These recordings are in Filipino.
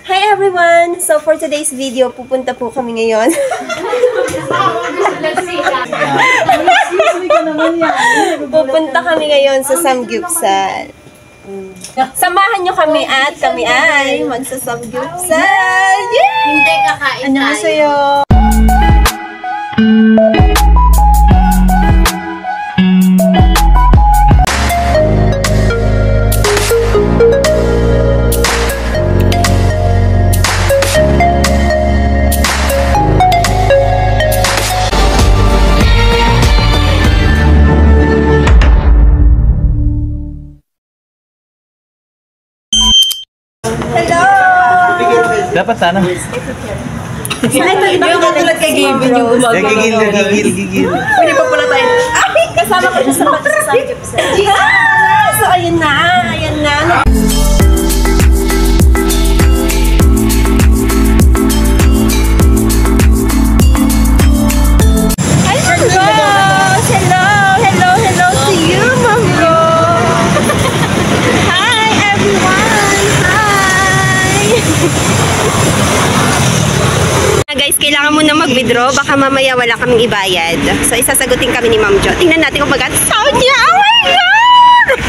Hi everyone! So for today's video, pupunta po kami ngayon. Pupunta kami ngayon sa Samgyupsal. Samahan nyo kami at kami ay magsa-Samgyupsal! Yay! Hindi kakain tayo. Annyeonghaseyo! Dapat sana. Saan ito? Iba ka tulad kay Gavin yung gumagawa. Gigil. Pwede pa pala tayo. Ay! Kasama ko siya sa pagsasamgyupsal. So, ayun na. Ayun na. Hi, Rose! Hello to you, Ma'am Rose! Hi, everyone! Hi! Guys, kailangan mo na mag-withdraw. Baka mamaya wala kaming ibayad. So, isasagutin kami ni Ma'am Jo. Tingnan natin kung mag-sound niya. Oh my God!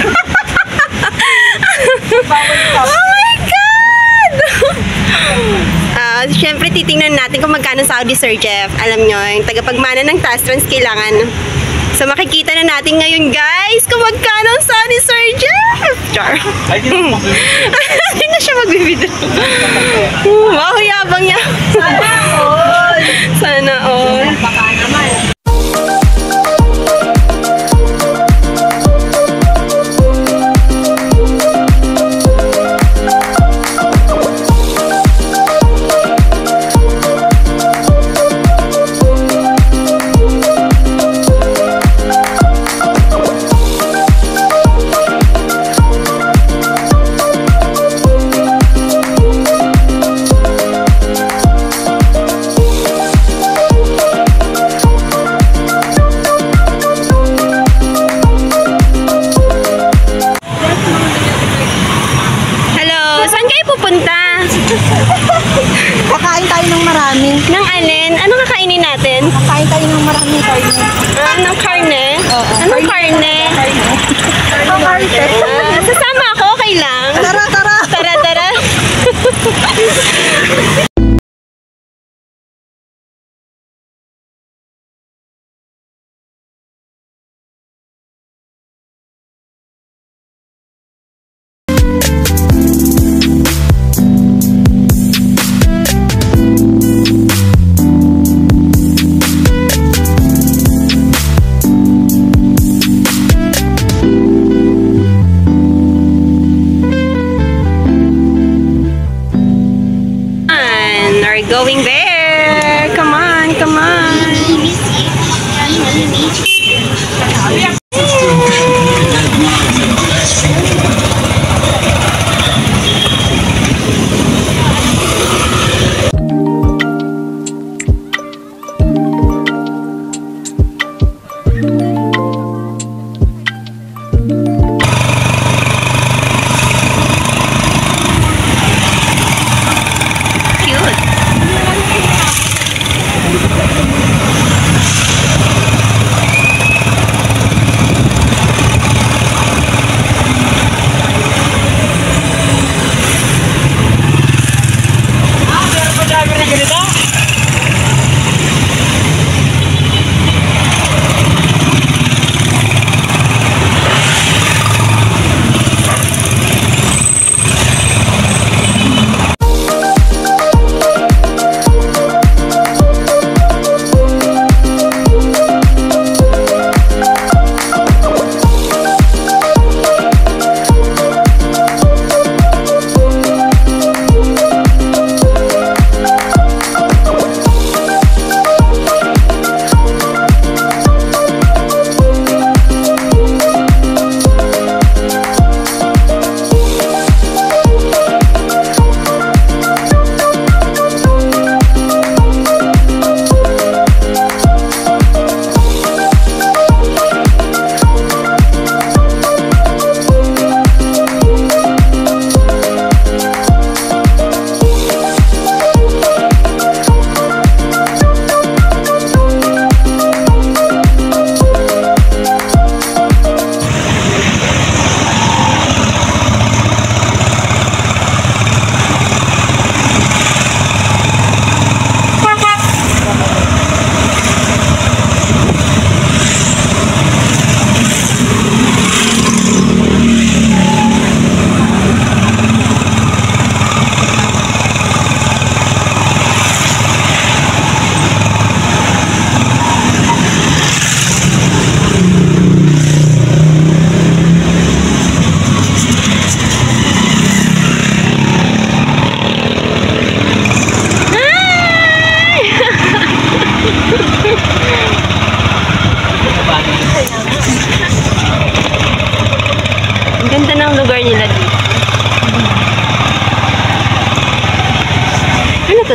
Oh my God! Siyempre, titingnan natin kung magkano Saudi Sir Jeff. Alam nyo, yung tagapagmana ng Tastrans kailangan. So, makikita na natin ngayon, guys, kung magkano ang Saudi Sir Jeff. Char. Hindi na siya mag-withdraw. Wow, yabang niya. Sana all. Baka naman. Kakain tayo ng marami. Nang alin? Anong kakainin natin? Kakain tayo ng maraming karne. Anong karne? Anong karne? Sasama ako, okay lang? Tara! Tara! We're going there! Come on!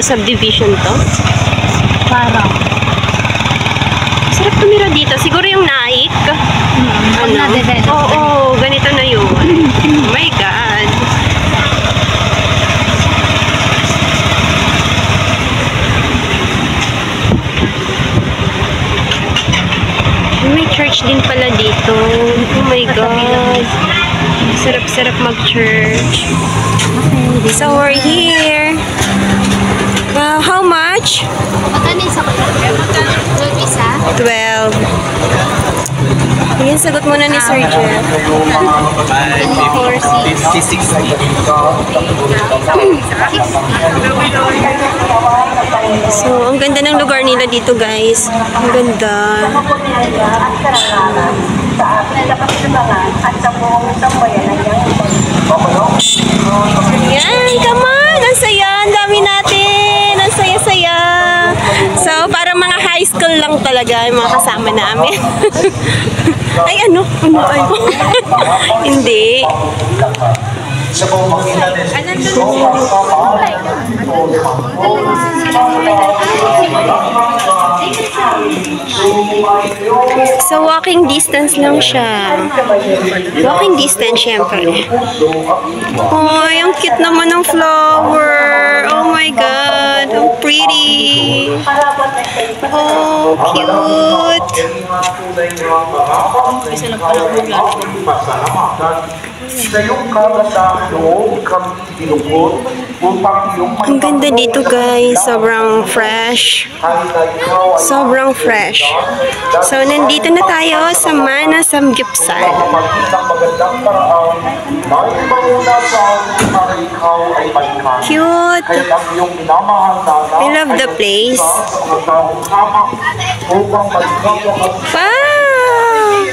na subdivision to? Parang. Sarap tumira dito. Siguro yung Naik. Pag na-develop. Oo, ganito na yun. Oh my God. May church din pala dito. Oh my God. Sarap-sarap mag-church. Okay, so we're here. Wow, how much? Magkano yung sa kuya? 12 isa? 12. Ayan, sagot muna ni Sir Jeff. 56. So, ang ganda ng lugar nila dito, guys. Ang ganda. Ayan, come on! Ang saya! Ang dami natin! Ang saya-saya! So, parang mga high school lang talaga yung mga kasama namin. Ay, ano? Ano? Ay, hindi. So, walking distance lang siya. Walking distance, syempre. Oh, ang cute naman ng flower. Oh my God. How pretty. Oh, cute. Isa lang pala Ang ganda dito, guys. Sobrang fresh. Sobrang fresh. So, nandito na tayo sa Mana Samgyupsal. Cute. I love the place. Wow!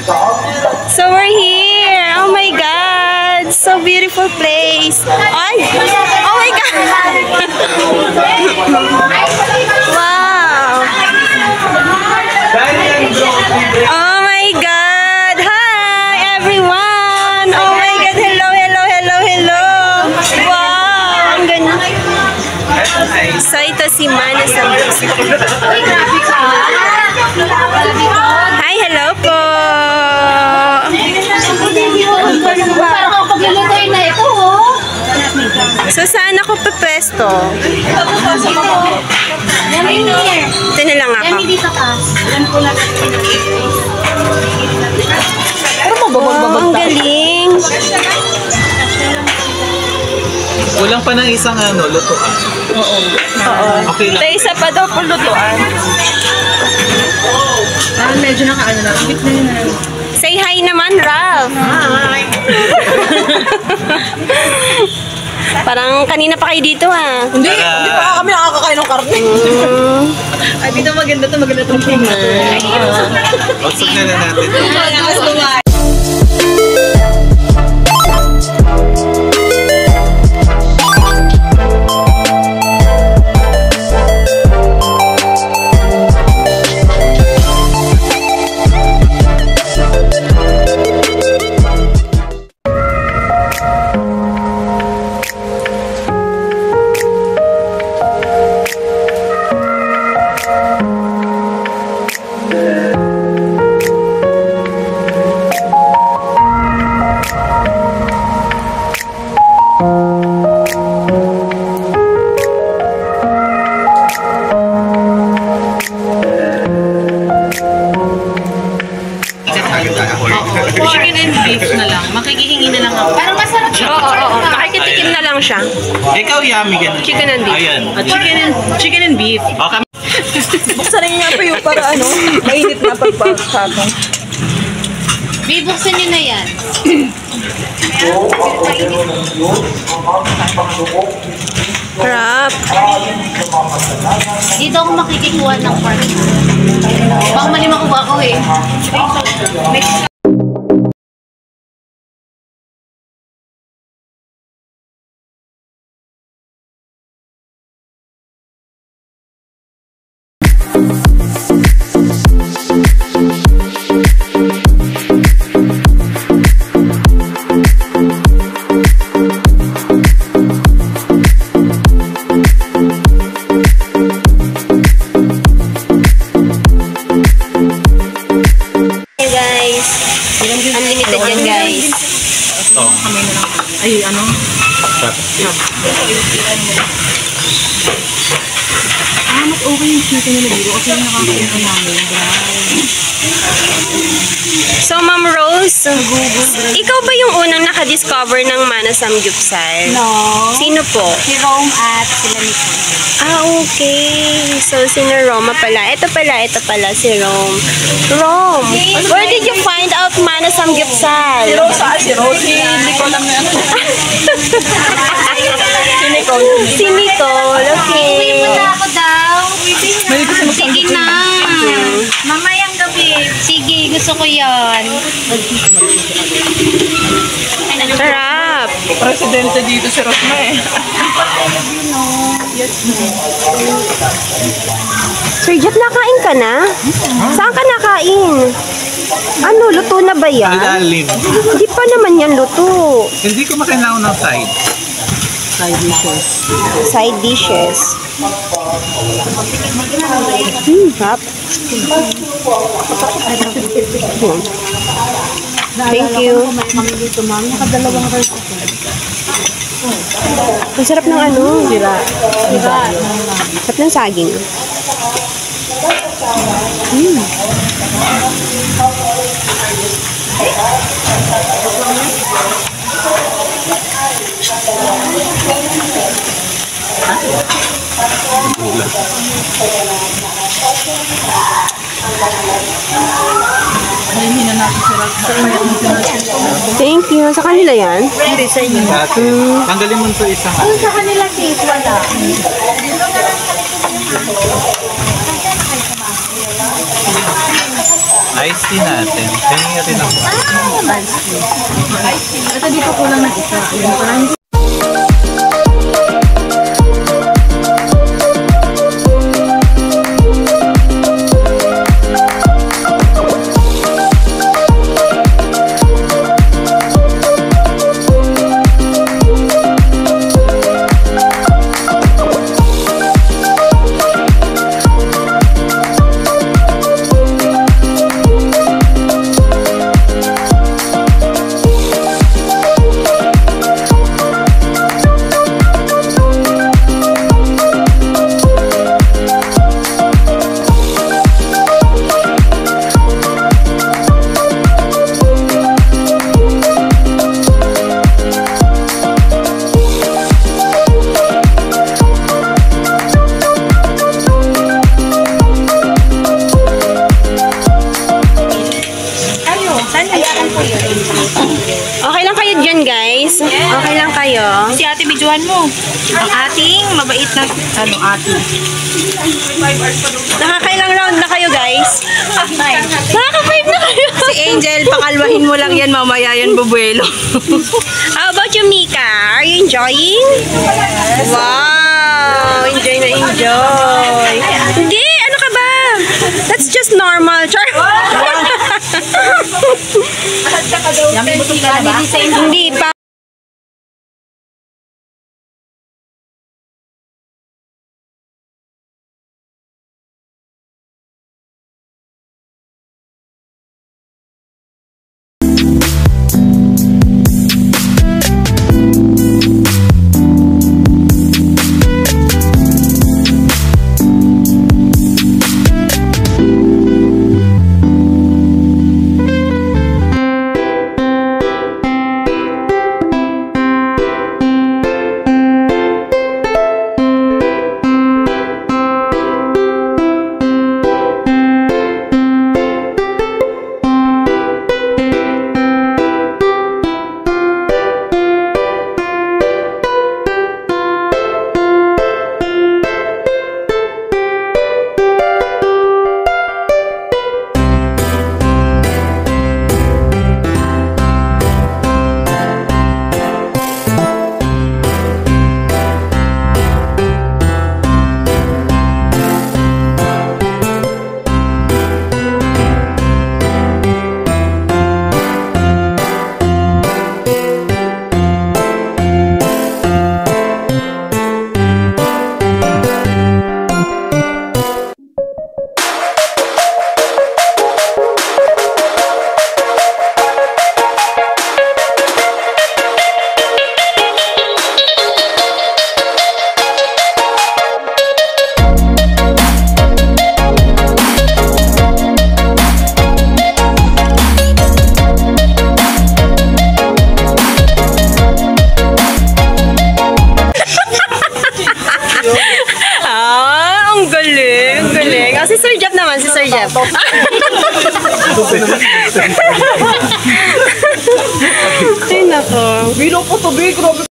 So, we're here. Oh my God. So beautiful place. Ay! Oh my God! Wow! Oh my God! Hi, everyone! Oh my God! Hello, hello, hello, hello! Wow! Ang ganda. So, ito si Mana Samgyupsal. Hi, hello po! Parang ako paglulutoy na ito, oh. So, saan ako pepesto? Yummy here. Ito na lang ako. Yummy dito ka. Alam ko na. Wow, ang galing! Kulang pa ng isang lutuan. Oo. Okay lang. Ito isa pa daw po lutuan. Parang medyo naka-ano na. Bit na yun. Say hi naman, Ralph. Hi. Parang kanina pa kayo dito, ha? Hindi pa kami nakakakain ng karne. Ay, dito maganda itong film. Wagsag na natin. Chicken and beef na lang. Makikihingi na lang ako. Parang masarap siya. Oo. Makikitikim na lang siya. Ikaw, yummy ganun. Chicken and beef. Ayan. Chicken and beef. Okay. Buksan rin nga pa yung para mainit na pagpapakatong. Bibuksan niyo na yan. Crap. Dito ako makikikuha ng pork. Baka malima ko ba ako eh. Ay, ano? Mas okay yung chicken na nabiro kasi yung nakakain ko namin. So, Ma'am Rose, ikaw ba yung unang nakadiscover ng Mana Samgyupsal? No. Sino po? Si Rome at sila Nico. Ah, okay. So, si Roma pala. Ito pala si Rome. Rome, where did you find out Mana Samgyupsal? Si Rose, hindi ko alam na ano. Si Nicole, okay. Uwi mo na ako daw. Sige na. Mamayang gabi. Sige, gusto ko yan. Sarap. Presidente dito si Rosma eh. Sir Jeff, nakain ka na? Saan ka nakain? Ano, luto na ba yan? Ilalim. Hindi pa naman yan luto. Hindi ko makailangan ng side. Side dishes. Hap. Thank you. Ang sarap ng ano? Sarap ng saging. Thank you. Sa kanila yan? Hindi sa inyo. Dati. Tanggalin mo sa isang Sa kanila sis, wala. ice tea natin. Kaya rin ako. Ito dito kulang ng isa. Ayan, parang Okay lang kayo dyan, guys? Okay lang kayo? Si ate, bidyuhan mo. Ang ating mabait na, ate. Nakakailang round na kayo, guys? Nakaka-5 na kayo. si Angel, pakalwahin mo lang yan, mamaya yan bubuelo. How about you, Mika? Are you enjoying? Wow! Enjoy na enjoy. Hindi! Ano ka ba? That's just normal. Char! Hindi pa. to. Ay, nako. Bilog po to, big. Grabe.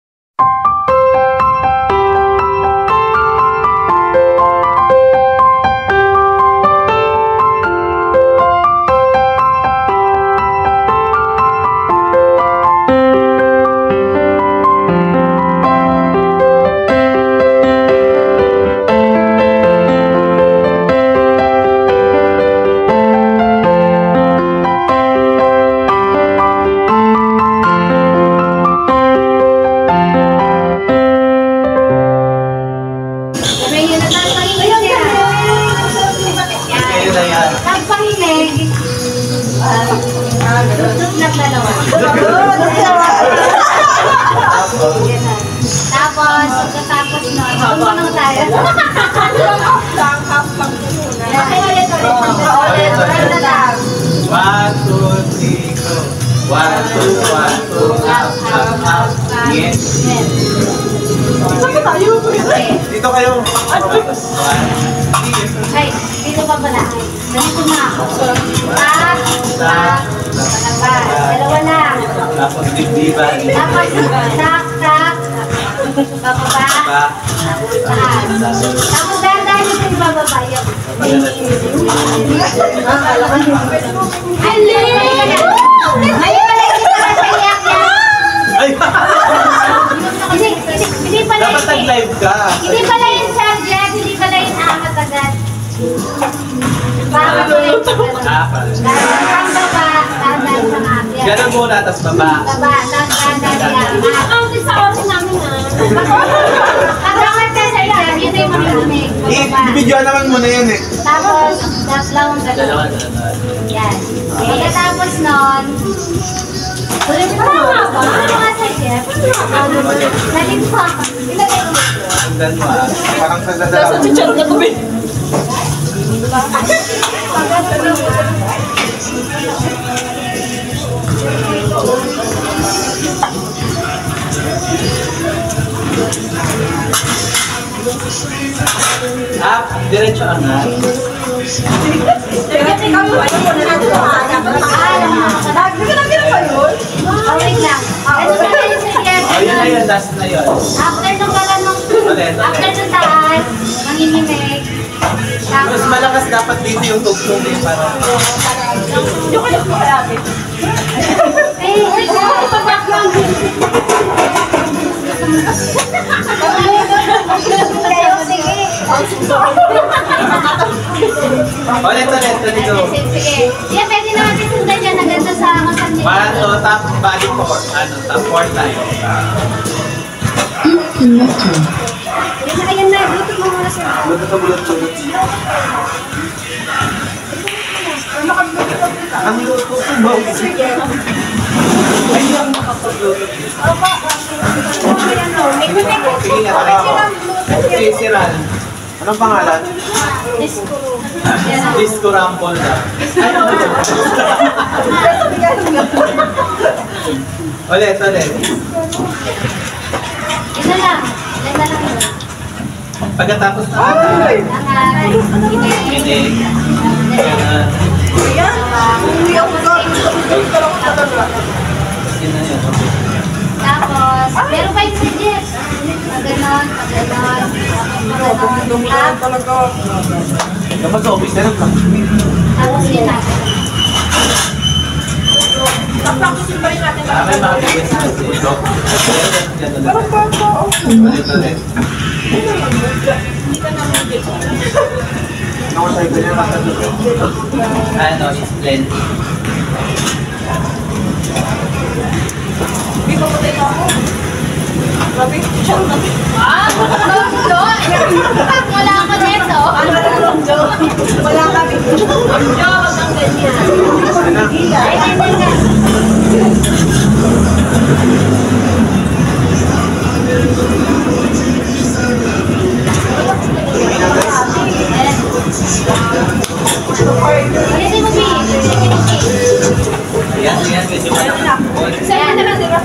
Tapos, pagkatapos nun, tulungan tayo. One, two, three, go. One, two, up, up, up. Yes. Dito kayo. Ay, dito pa pala. Ganito na ako. Tak, tak, palabas. Dalawa lang. Tapos dibdiban. Tapos, tak, tak. Bababa. Taas. Tapos, dahan-dahan ito yung bababa. Alin! Ay, pala hindi pala sa iyak yan. Ay! Hindi pala Dapat yun. nag-live ka. Hindi pala yung subject, hindi pala yung amat agad. Baka pala yung agad. Ang baba, dahan-dahan sa akyat. Ganun muna, tapos baba. Baba, dahan-dahan yan. Ang isa oras namin ha. Pag-angat ka sa iyak, yun yung marinig. I-video naman muna yun eh. Tapos, dalawang gano'n. Yan. Pagkatapos nun, ulit pa nga ba? Ano nga sa chef? Natin pa. Ilagay mo. Hanggan mo ah. Parang sa Nasa dadalaw. picture na to, big. Up, diretso angat. Wait lang. Ano ba yun sa chef? Ayun na yun, last na yun. After nung pala nung... Ulit. After nung taas, manginimig. Mas malakas dapat dito yung tugtog eh. Para... Ulit, dito. Sige. Yeah, pwede naman isundan yan na ganda sa masan niya. One, two, top, body four. Ano, top four tayo. Ayan na, dito mo muna sa... Bulot ka, bulot. Ang luto ko ba? Ay, ang makapagluto. Sige nga, okay, si Ran. Anong pangalan? Disco Rumble na. Ulit. Ito lang. Ganda lang yun. Pagkatapos na kinig. Tapos, meron pa yung suggest. Pag-ganon. Kapag sa office na rin lang. Tapos yun na. May mga bigas na siya. Ulit. Ano, is plenty. Wala ka dito. Wala kami. Hindi mo Yan, medyo malaki. Sa'yo na lang, di ba?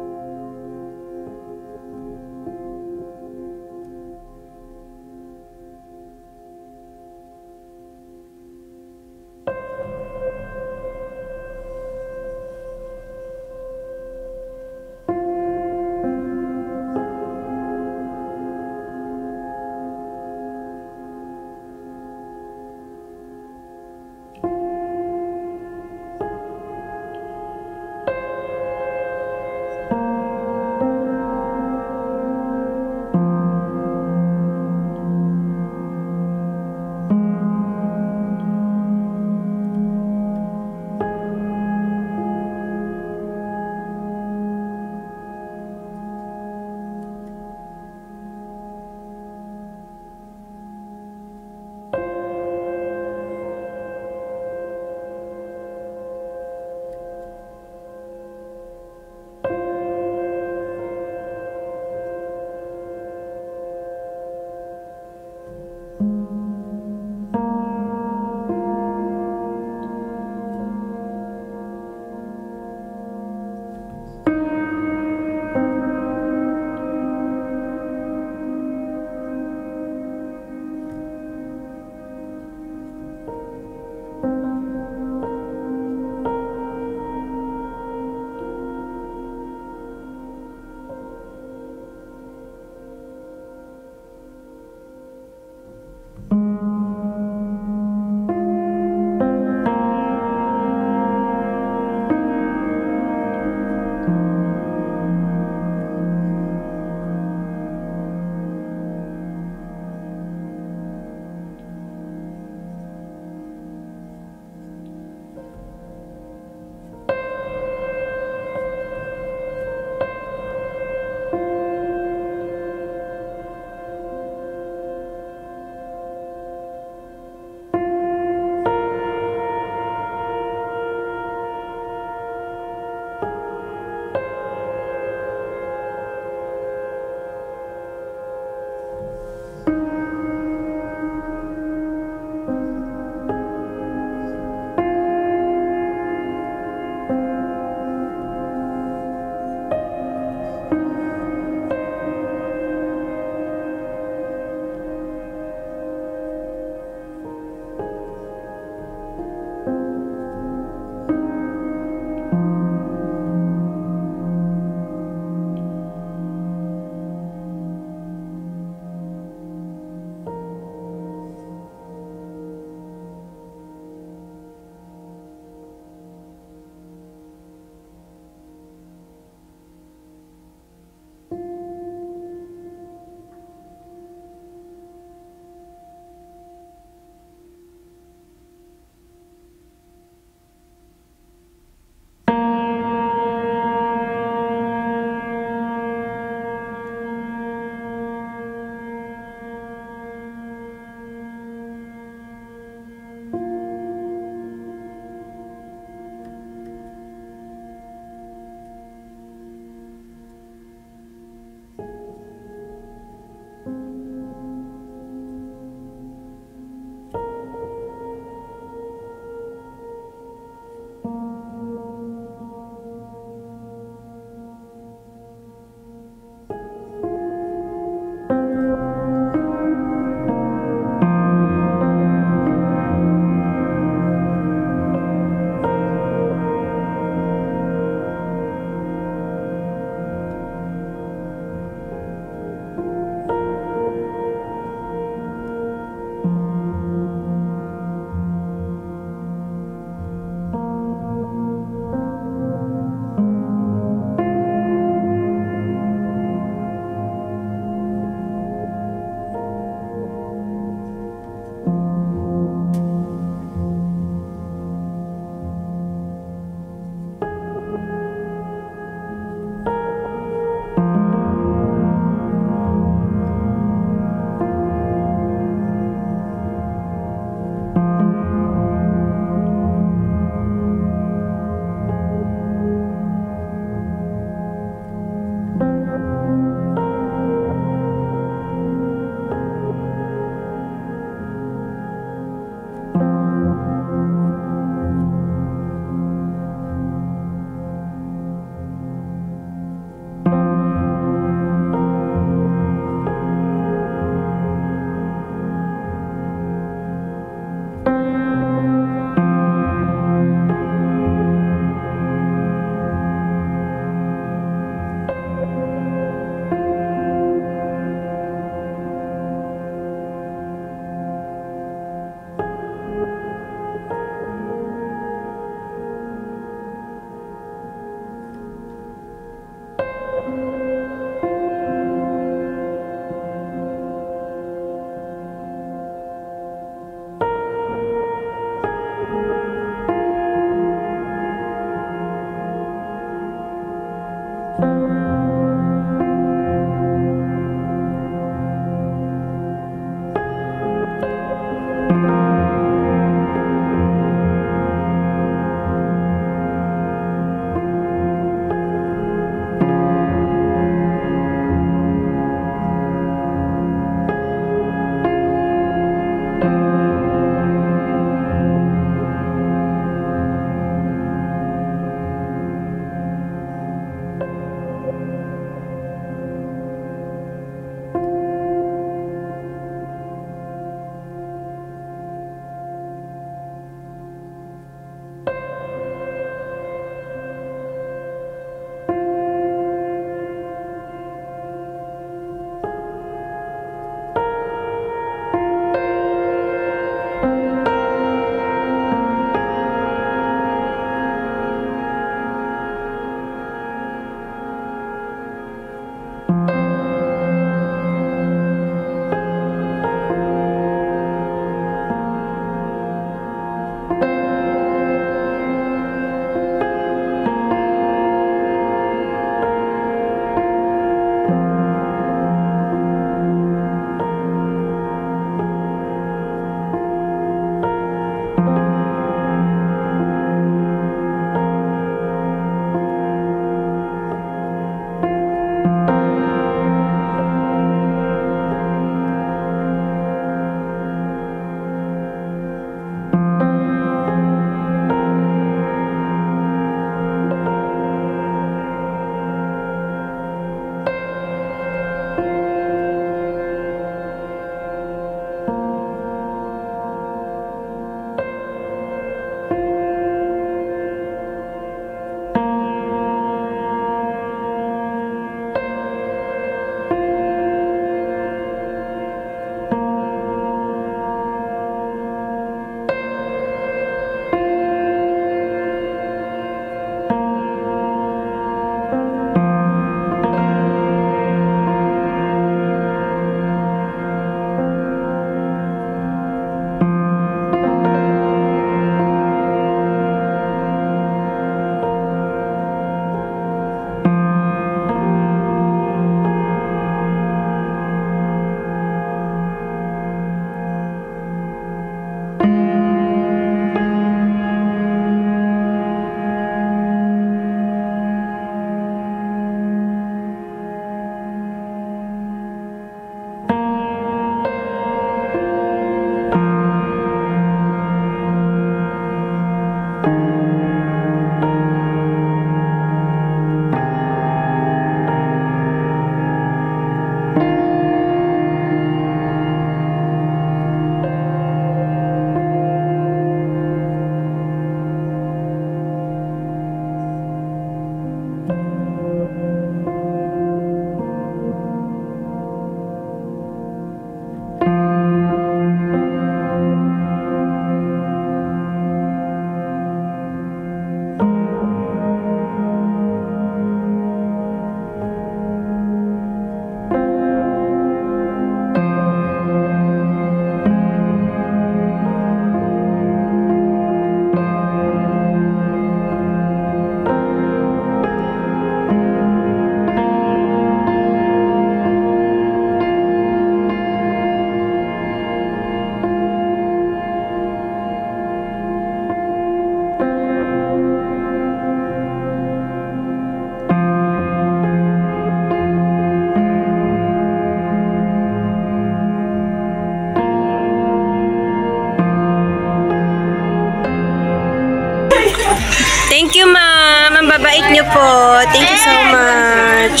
appreciate nyo po. Thank you so much.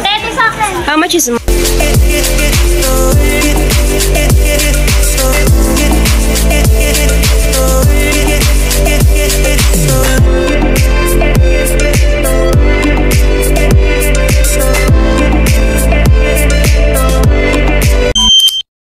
Pwede sa akin. How much is